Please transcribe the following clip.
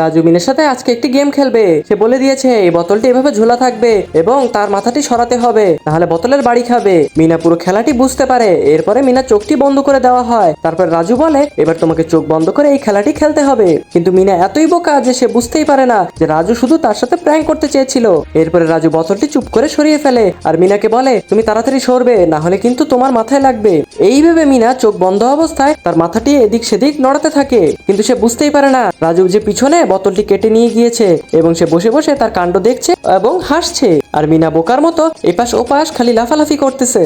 রাজু মিনার সাথে আজকে একটি গেম খেলবে। সে বলে দিয়েছে এই বোতলটি এভাবে ঝোলা থাকবে এবং তার মাথাটি সরাতে হবে, নাহলে বোতলের বাড়ি খাবে। মিনা পুরো খেলাটি বুঝতে পারে। এরপরে মিনা চোখটি বন্ধ করে দেওয়া হয়। তারপর রাজু বলে এবার তোমাকে চোখ বন্ধ করে এই খেলাটি খেলতে হবে। কিন্তু মিনা এতই বোকা যে সে বুঝতেই পারে না যে রাজু শুধু তার সাথে প্র্যাঙ্ক করতে চেয়েছিল। এরপরে রাজু বোতলটি চুপ করে সরিয়ে ফেলে আর মিনাকে বলে তুমি তাড়াতাড়ি সরবে, না হলে কিন্তু তোমার মাথায় লাগবে। এইভাবে মিনা চোখ বন্ধ অবস্থায় তার মাথাটি এদিক সেদিক নড়াতে থাকে, কিন্তু সে বুঝতেই পারে না রাজু যে পিছনে বোতলটি কেটে নিয়ে গিয়েছে এবং সে বসে বসে তার কাণ্ড দেখছে এবং হাসছে। আর মিনা বোকার মতো এপাশ ওপাশ খালি লাফালাফি করতেছে।